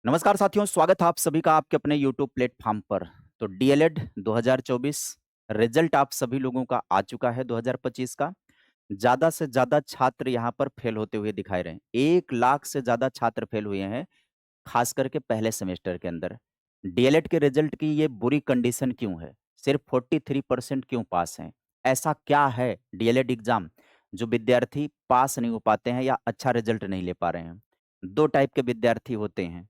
नमस्कार साथियों, स्वागत है आप सभी का आपके अपने यूट्यूब प्लेटफॉर्म पर। तो डीएलएड 2024 रिजल्ट आप सभी लोगों का आ चुका है 2025 का। ज़्यादा से ज़्यादा छात्र यहाँ पर फेल होते हुए दिखाई रहे हैं। 1 लाख से ज़्यादा छात्र फेल हुए हैं, खास करके पहले सेमेस्टर के अंदर। डीएलएड के रिजल्ट की ये बुरी कंडीशन क्यों है? सिर्फ 43% क्यों पास हैं? ऐसा क्या है डीएलएड एग्ज़ाम जो विद्यार्थी पास नहीं हो पाते हैं या अच्छा रिजल्ट नहीं ले पा रहे हैं? 2 टाइप के विद्यार्थी होते हैं।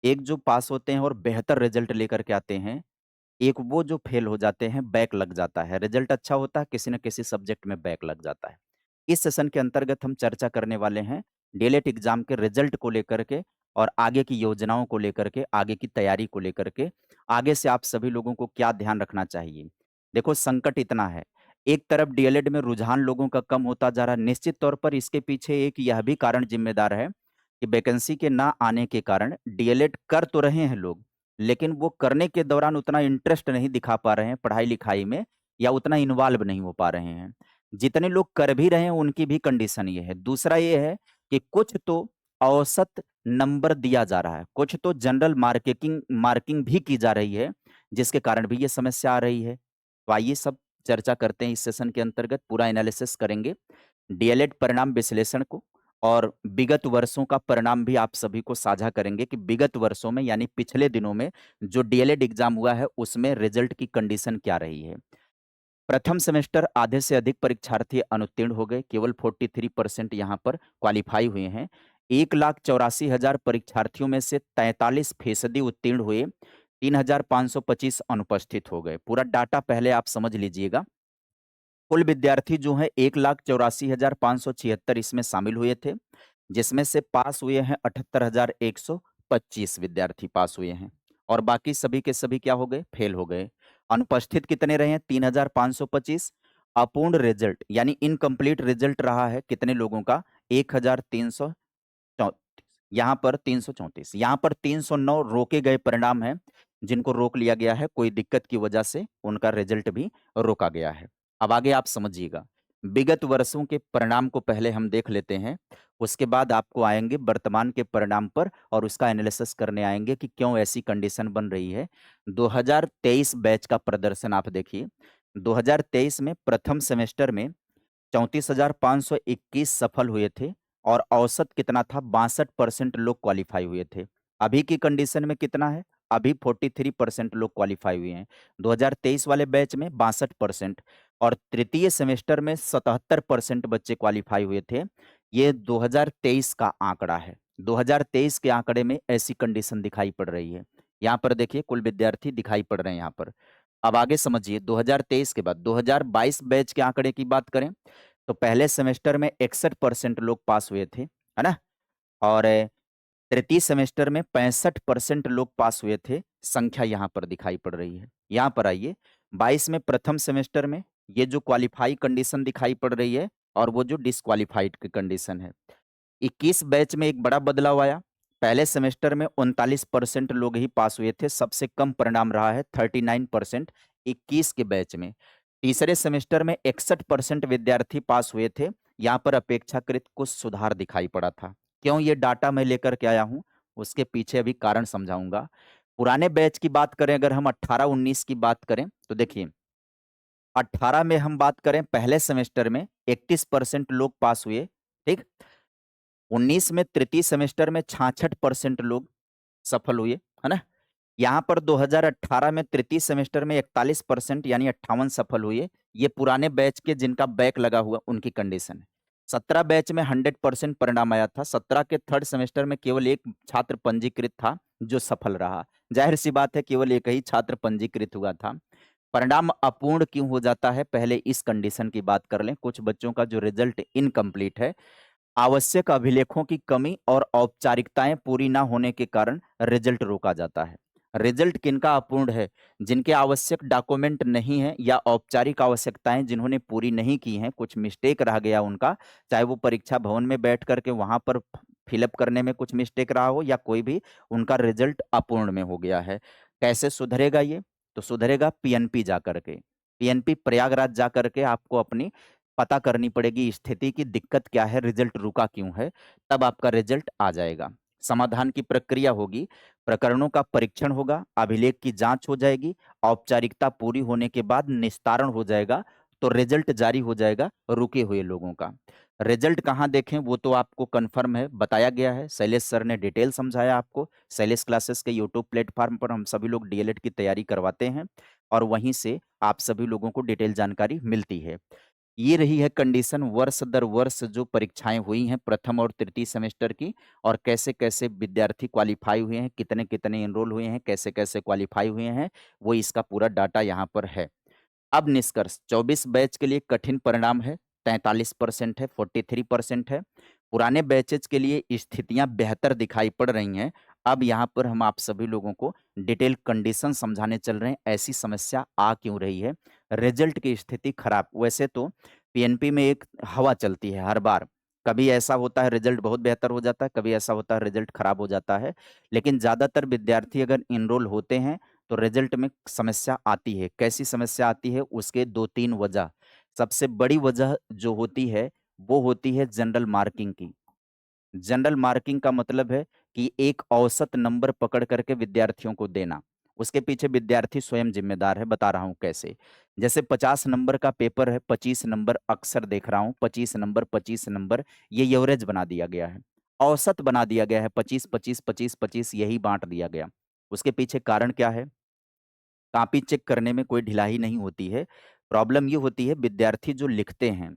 एक जो पास होते हैं और बेहतर रिजल्ट लेकर के आते हैं, एक वो जो फेल हो जाते हैं, बैक लग जाता है। रिजल्ट अच्छा होता है, किसी न किसी सब्जेक्ट में बैक लग जाता है। इस सेशन के अंतर्गत हम चर्चा करने वाले हैं डीएलएड एग्ज़ाम के रिजल्ट को लेकर के और आगे की योजनाओं को लेकर के, आगे की तैयारी को लेकर के, आगे से आप सभी लोगों को क्या ध्यान रखना चाहिए। देखो संकट इतना है, एक तरफ डीएलएड में रुझान लोगों का कम होता जा रहा है, निश्चित तौर पर इसके पीछे एक यह भी कारण ज़िम्मेदार है कि वैकेंसी के ना आने के कारण डीएलएड कर तो रहे हैं लोग, लेकिन वो करने के दौरान उतना इंटरेस्ट नहीं दिखा पा रहे हैं पढ़ाई-लिखाई में या उतना इन्वॉल्व नहीं हो पा रहे हैं। जितने लोग कर भी रहे हैं उनकी भी कंडीशन ये है। दूसरा ये है कि कुछ तो औसत नंबर दिया जा रहा है, कुछ तो जनरल मार्किंग भी की जा रही है, जिसके कारण भी ये समस्या आ रही है। तो आइए सब चर्चा करते हैं इस सेशन के अंतर्गत, पूरा एनालिसिस करेंगे डीएलएड परिणाम विश्लेषण को और विगत वर्षों का परिणाम भी आप सभी को साझा करेंगे कि विगत वर्षों में यानी पिछले दिनों में जो डीएलएड एग्जाम हुआ है उसमें रिजल्ट की कंडीशन क्या रही है। प्रथम सेमेस्टर आधे से अधिक परीक्षार्थी अनुत्तीर्ण हो गए, केवल 43% यहाँ पर क्वालिफाई हुए हैं। 1,84,000 परीक्षार्थियों में से 43% उत्तीर्ण हुए, 3,525 अनुपस्थित हो गए। पूरा डाटा पहले आप समझ लीजिएगा। कुल विद्यार्थी जो हैं 1,84,576 इसमें शामिल हुए थे, जिसमें से पास हुए हैं 78,125 विद्यार्थी पास हुए हैं और बाकी सभी के सभी क्या हो गए? फेल हो गए। अनुपस्थित कितने रहे हैं? 3,525। अपूर्ण रिजल्ट यानी इनकम्प्लीट रिजल्ट रहा है कितने लोगों का? 1,334 यहाँ पर 334 यहाँ पर 309 रोके गए परिणाम हैं, जिनको रोक लिया गया है, कोई दिक्कत की वजह से उनका रिजल्ट भी रोका गया है। अब आगे आप समझिएगा, विगत वर्षों के परिणाम को पहले हम देख लेते हैं, उसके बाद आपको आएँगे वर्तमान के परिणाम पर और उसका एनालिसिस करने आएँगे कि क्यों ऐसी कंडीशन बन रही है। 2023 बैच का प्रदर्शन आप देखिए, 2023 में प्रथम सेमेस्टर में 34,521 सफल हुए थे और औसत कितना था? 62% लोग क्वालीफाई हुए थे। अभी की कंडीशन में कितना है? अभी 43% लोग क्वालीफाई हुए हैं। 2023 वाले बैच में 62% और तृतीय सेमेस्टर में 77% बच्चे क्वालीफाई हुए थे। ये 2023 का आंकड़ा है। 2023 के आंकड़े में ऐसी कंडीशन दिखाई पड़ रही है। यहाँ पर देखिए कुल विद्यार्थी दिखाई पड़ रहे हैं यहाँ पर। अब आगे समझिए 2023 के बाद 2022 बैच के आंकड़े की बात करें तो पहले सेमेस्टर में 61% लोग पास हुए थे, है ना? और तृतीय सेमेस्टर में 65% लोग पास हुए थे, संख्या यहाँ पर दिखाई पड़ रही है। यहाँ पर आइए, 22 में प्रथम सेमेस्टर में ये जो क्वालीफाई कंडीशन दिखाई पड़ रही है और वो जो डिसक्वालीफाइड की कंडीशन है। 21 बैच में एक बड़ा बदलाव आया। पहले सेमेस्टर में 39% लोग ही पास हुए थे, सबसे कम परिणाम रहा है 39% 21 के बैच में। तीसरे सेमेस्टर में 61% विद्यार्थी पास हुए थे, यहाँ पर अपेक्षाकृत कुछ सुधार दिखाई पड़ा था। क्यों ये डाटा मैं लेकर के आया हूँ, उसके पीछे अभी कारण समझाऊँगा। पुराने बैच की बात करें अगर हम 18-19 की बात करें, तो देखिए 18 में हम बात करें पहले सेमेस्टर में 31% लोग पास हुए, ठीक? 19 में तृतीय सेमेस्टर में 66% लोग सफल हुए, है ना? यहाँ पर 2018 में तृतीय सेमेस्टर में 41% यानी 58 सफल हुए। ये पुराने बैच के जिनका बैक लगा हुआ उनकी कंडीशन है। 17 बैच में 100% परिणाम आया था। 17 के थर्ड सेमेस्टर में केवल 1 छात्र पंजीकृत था जो सफल रहा। ज़ाहिर-सी बात है केवल 1 ही छात्र पंजीकृत हुआ था। परिणाम अपूर्ण क्यों हो जाता है? पहले इस कंडीशन की बात कर लें। कुछ बच्चों का जो रिज़ल्ट इनकम्प्लीट है, आवश्यक अभिलेखों की कमी और औपचारिकताएँ पूरी ना होने के कारण रिज़ल्ट रोका जाता है। रिज़ल्ट किनका अपूर्ण है? जिनके आवश्यक डॉक्यूमेंट नहीं हैं या औपचारिक आवश्यकताएँ जिन्होंने पूरी नहीं की हैं, कुछ मिस्टेक रह गया उनका, चाहे वो परीक्षा भवन में बैठ कर के वहाँ पर फिलअप करने में कुछ मिस्टेक रहा हो या कोई भी उनका रिज़ल्ट अपूर्ण में हो गया है। कैसे सुधरेगा ये? तो सुधरेगा पीएनपी जा कर के। पीएनपी प्रयागराज जा कर के आपको अपनी पता करनी पड़ेगी स्थिति की दिक्कत क्या है, रिज़ल्ट रुका क्यों है, तब आपका रिज़ल्ट आ जाएगा। समाधान की प्रक्रिया होगी, प्रकरणों का परीक्षण होगा, अभिलेख की जांच हो जाएगी, औपचारिकता पूरी होने के बाद निस्तारण हो जाएगा, तो रिजल्ट जारी हो जाएगा रुके हुए लोगों का। रिजल्ट कहाँ देखें वो तो आपको कंफर्म है, बताया गया है, शैलेश सर ने डिटेल समझाया आपको। शैलेश क्लासेस के यूट्यूब प्लेटफॉर्म पर हम सभी लोग डीएलएड की तैयारी करवाते हैं और वहीं से आप सभी लोगों को डिटेल जानकारी मिलती है। ये रही है कंडीशन वर्ष दर वर्ष जो परीक्षाएं हुई हैं प्रथम और तृतीय सेमेस्टर की, और कैसे कैसे विद्यार्थी क्वालिफाई हुए हैं, कितने कितने एनरोल हुए हैं, कैसे कैसे क्वालिफाई हुए हैं, वो इसका पूरा डाटा यहाँ पर है। अब निष्कर्ष 24 बैच के लिए कठिन परिणाम है, 43% है, 43% है। पुराने बैचेज के लिए स्थितियां बेहतर दिखाई पड़ रही हैं। अब यहाँ पर हम आप सभी लोगों को डिटेल कंडीशन समझाने चल रहे हैं, ऐसी समस्या आ क्यों रही है, रिजल्ट की स्थिति खराब। वैसे तो पीएनपी में एक हवा चलती है हर बार, कभी ऐसा होता है रिजल्ट बहुत बेहतर हो जाता है, कभी ऐसा होता है रिजल्ट खराब हो जाता है, लेकिन ज़्यादातर विद्यार्थी अगर इनरोल होते हैं तो रिजल्ट में समस्या आती है। कैसी समस्या आती है? उसके 2-3 वजह। सबसे बड़ी वजह जो होती है, वो होती है जनरल मार्किंग की। जनरल मार्किंग का मतलब है कि एक औसत नंबर पकड़ करके विद्यार्थियों को देना। उसके पीछे विद्यार्थी स्वयं ज़िम्मेदार है, बता रहा हूँ कैसे। जैसे 50 नंबर का पेपर है, 25 नंबर अक्सर देख रहा हूँ, 25 नंबर ये एवरेज बना दिया गया है। औसत बना दिया गया है 25, 25, 25, 25 यही बाँट दिया गया। उसके पीछे कारण क्या है? कॉपी चेक करने में कोई ढिलाई नहीं होती है। प्रॉब्लम ये होती है विद्यार्थी जो लिखते हैं,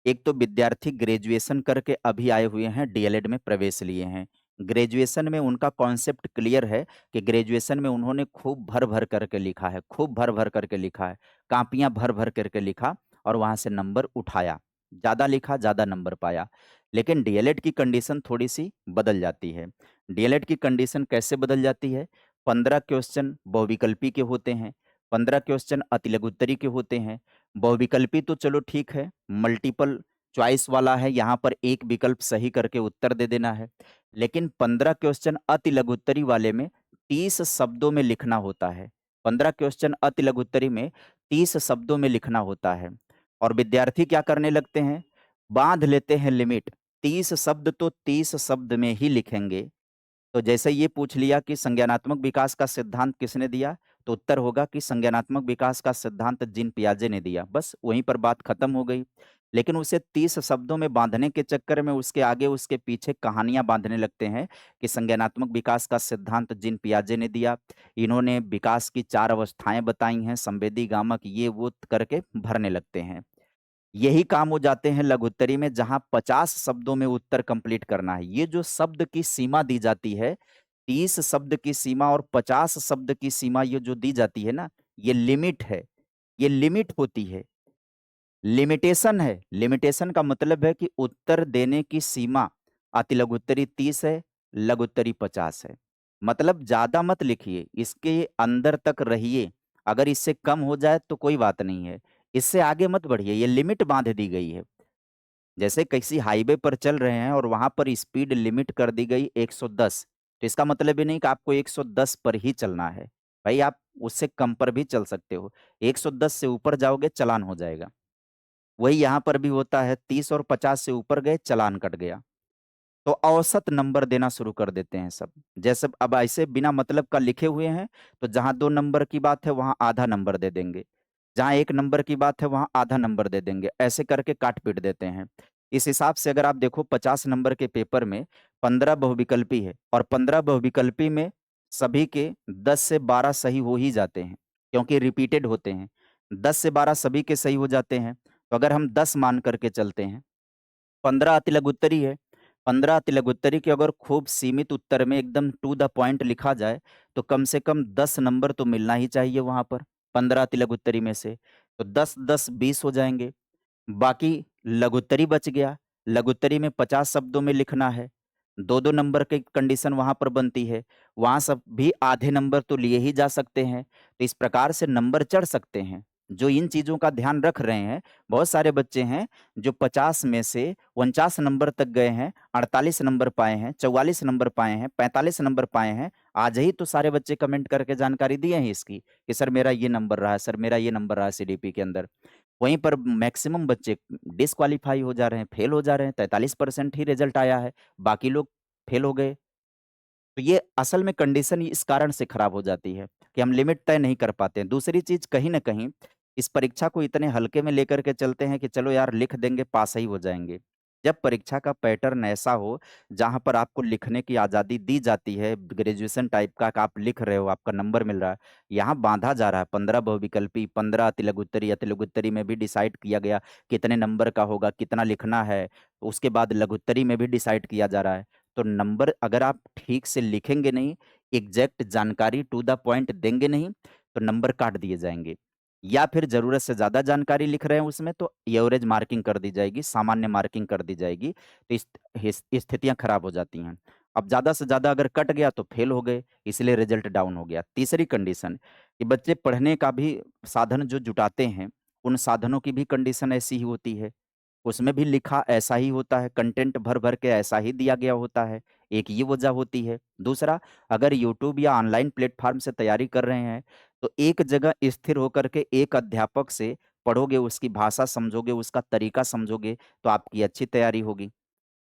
एक तो विद्यार्थी ग्रेजुएशन करके अभी आए हुए हैं, डीएलएड में प्रवेश लिए हैं। ग्रेजुएशन में उनका कॉन्सेप्ट क्लियर है कि ग्रेजुएशन में उन्होंने खूब भर-भर करके लिखा है, खूब भर-भर करके लिखा है, कॉपियाँ भर-भर करके लिखा और वहाँ से नंबर उठाया। ज़्यादा लिखा, ज़्यादा नंबर पाया। लेकिन डीएलएड की कंडीशन थोड़ी-सी बदल जाती है। डीएलएड की कंडीशन कैसे बदल जाती है? 15 क्वेश्चन बहुविकल्पी के होते हैं, 15 क्वेश्चन अतिलघुत्तरी के होते हैं। बहुविकल्पी तो चलो ठीक है, मल्टीपल चॉइस वाला है, यहाँ पर एक विकल्प सही करके उत्तर दे देना है। लेकिन 15 क्वेश्चन अतिलघुत्तरी वाले में 30 शब्दों में लिखना होता है। 15 क्वेश्चन अतिलघुत्तरी में 30 शब्दों में लिखना होता है। और विद्यार्थी क्या करने लगते हैं? बाँध लेते हैं लिमिट, 30 शब्द तो 30 शब्द में ही लिखेंगे। तो जैसे ये पूछ लिया कि संज्ञानात्मक विकास का सिद्धांत किसने दिया? तो उत्तर होगा कि संज्ञानात्मक विकास का सिद्धांत जीन पियाजे ने दिया। बस वहीं पर बात खत्म हो गई। लेकिन उसे 30 शब्दों में बाँधने के चक्कर में उसके आगे उसके पीछे कहानियाँ बाँधने लगते हैं कि संज्ञानात्मक विकास का सिद्धांत जीन पियाजे ने दिया। इन्होंने विकास की 4 अवस्थाएँ बताई हैं, संवेदी, गामक ये वो करके भरने लगते हैं। यही काम हो जाते हैं लघुत्तरी में जहाँ 50 शब्दों में उत्तर कंप्लीट करना है। ये जो शब्द की सीमा दी जाती है, 30 शब्द की सीमा और 50 शब्द की सीमा ये जो दी जाती है ना, ये लिमिट है। ये लिमिट होती है, लिमिटेशन है। लिमिटेशन का मतलब है कि उत्तर देने की सीमा अतिलघुत्तरी 30 है, लघुत्तरी 50 है। मतलब ज़्यादा मत लिखिए, इसके अंदर तक रहिए। अगर इससे कम हो जाए तो कोई बात नहीं है, इससे आगे मत बढ़िए, ये लिमिट बाँध दी गई है। जैसे किसी हाईवे पर चल रहे हैं और वहाँ पर स्पीड लिमिट कर दी गई 110, तो इसका मतलब ये नहीं कि आपको 110 पर ही चलना है। भाई आप उससे कम पर भी चल सकते हो, 110 से ऊपर जाओगे चालान हो जाएगा। वही यहाँ पर भी होता है, 30 और 50 से ऊपर गए चालान कट गया। तो औसत नंबर देना शुरू कर देते हैं सब। जैसे अब ऐसे बिना मतलब का लिखे हुए हैं, तो जहाँ 2 नंबर की बात है वहाँ आधा नंबर दे देंगे। जहाँ 1 नंबर की बात है वहाँ आधा नंबर दे देंगे। ऐसे करके काट-पीट देते हैं। इस हिसाब से अगर आप देखो 50 नंबर के पेपर में 15 बहुविकल्पी है और 15 बहुविकल्पी में सभी के 10 से 12 सही हो ही जाते हैं, क्योंकि रिपीटेड होते हैं। 10 से 12 सभी के सही हो जाते हैं। तो अगर हम 10 मान करके चलते हैं, 15 अतिलघुत्तरी है, 15 अतिलघुत्तरी के अगर खूब सीमित उत्तर में एकदम टू द पॉइंट लिखा जाए, तो कम से कम 10 नंबर तो मिलना ही चाहिए वहाँ पर, 15 अतिलघुत्तरी में से। तो 10, 10, 20 हो जाएँगे। बाकी लघुत्तरी बच गया, लघुत्तरी में 50 शब्दों में लिखना है, 2-2 नंबर की कंडीशन वहाँ पर बनती है, वहाँ सब भी आधे नंबर तो लिए ही जा सकते हैं, तो इस प्रकार से नंबर चढ़ सकते हैं। जो इन चीज़ों का ध्यान रख रहे हैं, बहुत सारे बच्चे हैं जो 50 में से 49 नंबर तक गए हैं, 48 नंबर पाए हैं, 44 नंबर पाए हैं, 45 नंबर पाए हैं। आज ही तो सारे बच्चे कमेंट करके जानकारी दिए हैं इसकी कि सर मेरा ये नंबर रहा है, सर मेरा ये नंबर रहा है सीडीपी के अंदर। वहीं पर मैक्सिमम बच्चे डिस्क्वालीफाई हो जा रहे हैं, फेल हो जा रहे हैं, 43% ही रिज़ल्ट आया है, बाकी लोग फेल हो गए। तो ये असल में कंडीशन इस कारण से खराब हो जाती है कि हम लिमिट तय नहीं कर पाते हैं। दूसरी चीज़ कहीं न कहीं इस परीक्षा को इतने हल्के में लेकर के चलते हैं कि चलो यार लिख देंगे, पास ही हो जाएँगे। जब परीक्षा का पैटर्न ऐसा हो, जहाँ पर आपको लिखने की आज़ादी दी जाती है, ग्रेजुएशन टाइप का कि आप लिख रहे हो, आपका नंबर मिल रहा है, यहाँ बाँधा जा रहा है 15 बहुविकल्पी, 15 तिलक-उत्तरी या तिलक-उत्तरी में भी डिसाइड किया गया कितने नंबर का होगा, कितना लिखना है। उसके बाद लघु-उत्तरी में भी डिसाइड किया जा रहा है। तो नंबर अगर आप ठीक से लिखेंगे नहीं, एग्ज़ैक्ट जानकारी टू द पॉइंट देंगे नहीं, तो नंबर काट दिए जाएँगे। या फिर ज़रूरत से ज़्यादा जानकारी लिख रहे हैं उसमें तो एवरेज मार्किंग कर दी जाएगी, सामान्य मार्किंग कर दी जाएगी, तो इस स्थितियाँ खराब हो जाती हैं। अब ज़्यादा से ज़्यादा अगर कट गया तो फेल हो गए, इसलिए रिज़ल्ट डाउन हो गया। तीसरी कंडीशन कि बच्चे पढ़ने का भी साधन जो जुटाते हैं, उन साधनों की भी कंडीशन ऐसी ही होती है। उसमें भी लिखा ऐसा ही होता है, कंटेंट भर-भर के ऐसा ही दिया गया होता है, एक ये वजह होती है। दूसरा, अगर यूट्यूब या ऑनलाइन प्लेटफ़ॉर्म से तैयारी कर रहे हैं, तो एक जगह स्थिर होकर के एक अध्यापक से पढ़ोगे, उसकी भाषा समझोगे, उसका तरीका समझोगे, तो आपकी अच्छी तैयारी होगी।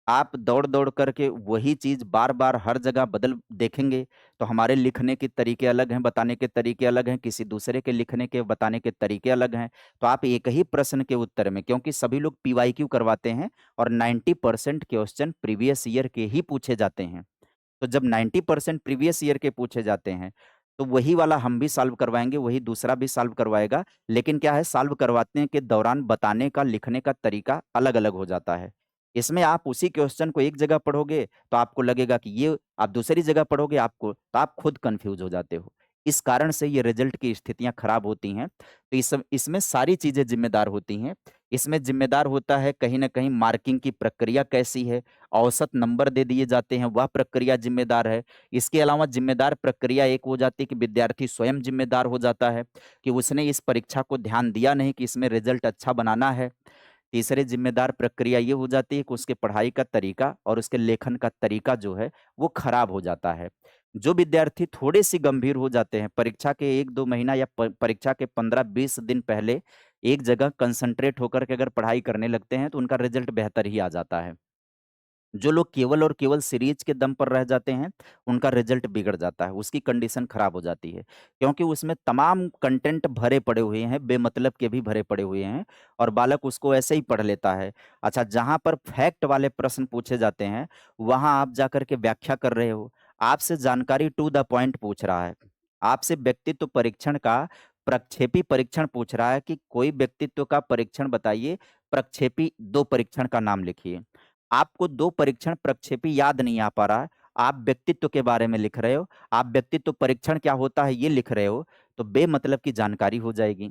आप दौड़-दौड़ करके वही चीज़ बार-बार हर जगह बदल देखेंगे, तो हमारे लिखने के तरीके अलग हैं, बताने के तरीके अलग हैं, किसी दूसरे के लिखने के, बताने के तरीके अलग हैं। तो आप एक ही प्रश्न के उत्तर में क्योंकि सभी लोग पीवाईक्यू करवाते हैं और 90% क्वेश्चन प्रीवियस ईयर के ही पूछे जाते हैं। तो जब 90% प्रीवियस ईयर के पूछे जाते हैं, तो वही वाला हम भी सॉल्व करवाएँगे, वही दूसरा भी सॉल्व करवाएगा। लेकिन क्या है सॉल्व करवाने के दौरान बताने का, लिखने का तरीका अलग-अलग हो जाता है। इसमें आप उसी क्वेश्चन को एक जगह पढ़ोगे, तो आपको लगेगा कि ये आप दूसरी जगह पढ़ोगे आपको तो आप खुद कन्फ्यूज़ हो जाते हो। इस कारण से ये रिज़ल्ट की स्थितियाँ खराब होती हैं। तो इसमें सारी चीज़ें ज़िम्मेदार होती हैं। इसमें ज़िम्मेदार होता है कहीं न कहीं मार्किंग की प्रक्रिया कैसी है, औसत नंबर दे दिए जाते हैं, वह प्रक्रिया ज़िम्मेदार है। इसके अलावा ज़िम्मेदार प्रक्रिया एक हो जाती है कि विद्यार्थी स्वयं ज़िम्मेदार हो जाता है, कि उसने इस परीक्षा को ध्यान दिया नहीं कि इसमें रिज़ल्ट अच्छा बनाना है। तीसरी ज़िम्मेदार प्रक्रिया ये हो जाती है कि उसके पढ़ाई का तरीका और उसके लेखन का तरीका जो है, वो खराब हो जाता है। जो विद्यार्थी थोड़े-से गंभीर हो जाते हैं, परीक्षा के 1-2 महीना या प परीक्षा के 15-20 दिन पहले एक जगह कंसंट्रेट होकर के अगर पढ़ाई करने लगते हैं, तो उनका रिज़ल्ट बेहतर ही आ जाता है। जो लोग केवल और केवल सीरीज़ के दम पर रह जाते हैं, उनका रिज़ल्ट बिगड़ जाता है, उसकी कंडीशन खराब हो जाती है। क्योंकि उसमें तमाम कंटेंट भरे पड़े हुए हैं, बेमतलब के भी भरे पड़े हुए हैं और बालक उसको ऐसे ही पढ़ लेता है। अच्छा, जहाँ पर फैक्ट वाले प्रश्न पूछे जाते हैं, वहाँ आप जाकर के व्याख्या कर रहे हो, आपसे जानकारी टू द पॉइंट पूछ रहा है। आपसे व्यक्तित्व परीक्षण का प्रक्षेपी परीक्षण पूछ रहा है कि कोई व्यक्तित्व का परीक्षण बताइए, प्रक्षेपी 2 परीक्षण का नाम लिखिए। आपको 2 परीक्षण प्रक्षेपी याद नहीं आ पा रहा है, आप व्यक्तित्व के बारे में लिख रहे हो, आप व्यक्तित्व परीक्षण क्या होता है ये लिख रहे हो, तो बेमतलब की जानकारी हो जाएगी।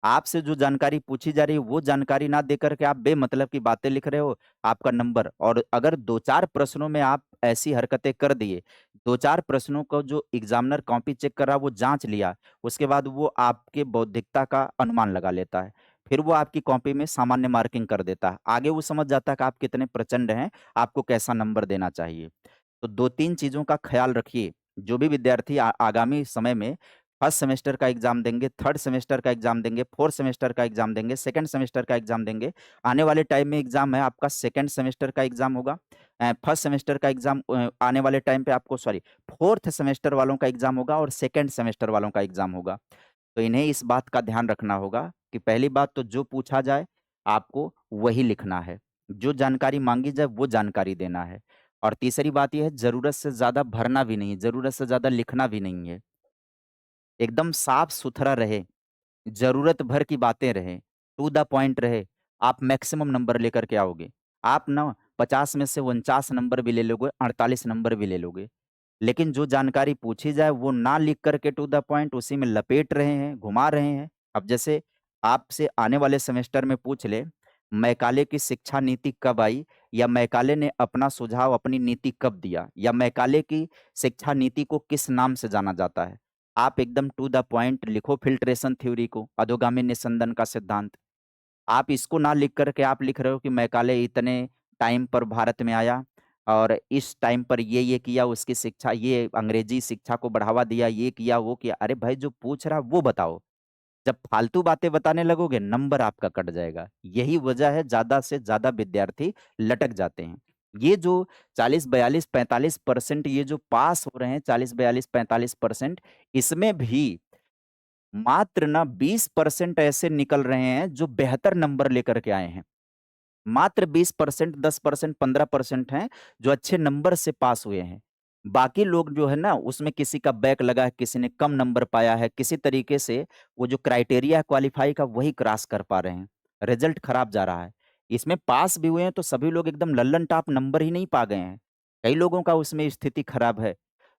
आपसे जो जानकारी पूछी जा रही है, वो जानकारी ना देकर के आप बेमतलब की बातें लिख रहे हो, आपका नंबर और अगर 2-4 प्रश्नों में आप ऐसी हरकतें कर दिए, 2-4 प्रश्नों को जो एग्ज़ामिनर कॉपी चेक कर रहा है, वो जाँच लिया, उसके बाद वो आपके बौद्धिकता का अनुमान लगा लेता है। फिर वो आपकी कॉपी में सामान्य मार्किंग कर देता है। आगे वो समझ जाता है कि आप कितने प्रचंड हैं, आपको कैसा नंबर देना चाहिए। तो 2-3 चीज़ों का ख़्याल रखिए, जो भी विद्यार्थी आगामी समय में फर्स्ट सेमेस्टर का एग्ज़ाम देंगे, थर्ड सेमेस्टर का एग्ज़ाम देंगे, फोर्थ सेमेस्टर का एग्ज़ाम देंगे, सेकंड सेमेस्टर का एग्ज़ाम देंगे। आने वाले टाइम में एग्ज़ाम है आपका सेकंड सेमेस्टर का एग्ज़ाम होगा। फर्स्ट सेमेस्टर का एग्ज़ाम आने वाले टाइम पे आपको सॉरी फोर्थ सेमेस्टर वालों का एग्ज़ाम होगा और सेकंड सेमेस्टर वालों का एग्ज़ाम होगा। तो इन्हें इस बात का ध्यान रखना होगा कि पहली बात तो जो पूछा जाए, आपको वही लिखना है। जो जानकारी माँगी जाए, वो जानकारी देना है। और तीसरी बात ये है, ज़रूरत से ज़्यादा भरना भी नहीं है, ज़रूरत से ज़्यादा लिखना भी नहीं है। एकदम साफ-सुथरा रहे, ज़रूरत भर की बातें रहें, टू द पॉइंट रहे, आप मैक्सिमम नंबर लेकर के आओगे। आप ना 50 में से 49 नंबर भी ले लोगे, 48 नंबर भी ले लोगे। लेकिन जो जानकारी पूछी जाए वो ना लिख कर के टू द पॉइंट उसी में लपेट रहे हैं, घुमा रहे हैं। अब जैसे आपसे आने वाले सेमेस्टर में पूछ ले, मैकाले की शिक्षा नीति कब आई या मैकाले ने अपना सुझाव, अपनी नीति कब दिया या मैकाले की शिक्षा नीति को किस नाम से जाना जाता है? आप एकदम टू द पॉइंट लिखो फ़िल्ट्रेशन थ्योरी को, अधोगामी निस्संदन का सिद्धांत। आप इसको ना लिख कर के आप लिख रहे हो कि मैकाले इतने टाइम पर भारत में आया और इस टाइम पर ये किया, उसकी शिक्षा ये अंग्रेजी शिक्षा को बढ़ावा दिया, ये किया, वो किया। अरे भाई जो पूछ रहा है वो बताओ। जब फालतू बातें बताने लगोगे नंबर आपका कट जाएगा। यही वजह है ज़्यादा से ज़्यादा विद्यार्थी लटक जाते हैं। ये जो 40, 42, 45% ये जो पास हो रहे हैं 40, 42, 45%, इसमें भी मात्र ना 20% ऐसे निकल रहे हैं जो बेहतर नंबर लेकर के आए हैं। मात्र 20%, 10%, 15% हैं जो अच्छे नंबर से पास हुए हैं। बाकी लोग जो है ना उसमें किसी का बैक लगा है, किसी ने कम नंबर पाया है, किसी तरीके से वो जो क्राइटेरिया है क्वालिफाई का वही क्रॉस कर पा रहे हैं। रिजल्ट खराब जा रहा है। इसमें पास भी हुए हैं तो सभी लोग एकदम लल्लन टॉप नंबर ही नहीं पा गए हैं। कई लोगों का उसमें स्थिति खराब है।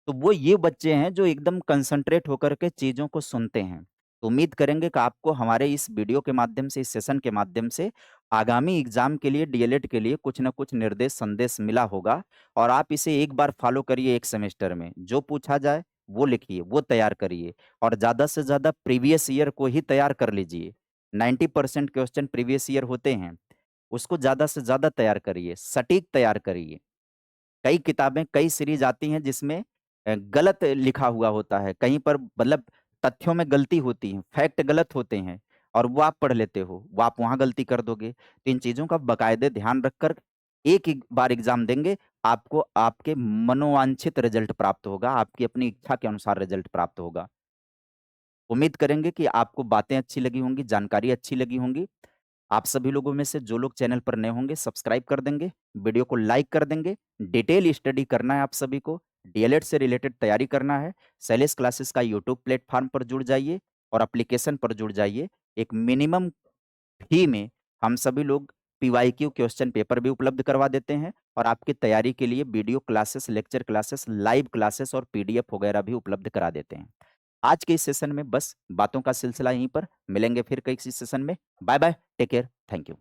तो वो ये बच्चे हैं जो एकदम कंसंट्रेट होकर के चीज़ों को सुनते हैं। तो उम्मीद करेंगे कि आपको हमारे इस वीडियो के माध्यम से, इस सेशन के माध्यम से आगामी एग्जाम के लिए, डीएलएड के लिए कुछ न कुछ निर्देश संदेश मिला होगा और आप इसे एक बार फॉलो करिए एक सेमेस्टर में। जो पूछा जाए वो लिखिए, वो तैयार करिए और ज़्यादा से ज़्यादा प्रीवियस ईयर को ही तैयार कर लीजिए। 90% क्वेश्चन प्रीवियस ईयर होते हैं, उसको ज़्यादा से ज़्यादा तैयार करिए, सटीक तैयार करिए। कई किताबें, कई सीरीज आती हैं जिसमें गलत लिखा हुआ होता है, कहीं पर मतलब तथ्यों में गलती होती है, फैक्ट गलत होते हैं और वो आप पढ़ लेते हो, वो आप वहाँ गलती कर दोगे। तो इन चीज़ों का बाकायदे ध्यान रखकर एक ही बार एग्ज़ाम देंगे, आपको आपके मनोवांछित रिज़ल्ट प्राप्त होगा, आपकी अपनी इच्छा के अनुसार रिज़ल्ट प्राप्त होगा। उम्मीद करेंगे कि आपको बातें अच्छी लगी होंगी, जानकारी अच्छी लगी होंगी। आप सभी लोगों में से जो लोग चैनल पर नए होंगे सब्सक्राइब कर देंगे, वीडियो को लाइक कर देंगे। डिटेल स्टडी करना है आप सभी को, डीएलएड से रिलेटेड तैयारी करना है, शैलेश क्लासेस का यूट्यूब प्लेटफ़ॉर्म पर जुड़ जाइए और एप्लीकेशन पर जुड़ जाइए। एक मिनिमम फी में हम सभी लोग पीवाईक्यू क्वेश्चन पेपर भी उपलब्ध करवा देते हैं और आपकी तैयारी के लिए video classes, lecture classes, live classes और पीडीएफ वगैरह भी उपलब्ध करा देते हैं। आज के इस सेशन में बस बातों का सिलसिला यहीं पर, मिलेंगे फिर किसी सेशन में। Bye bye, take care, thank you.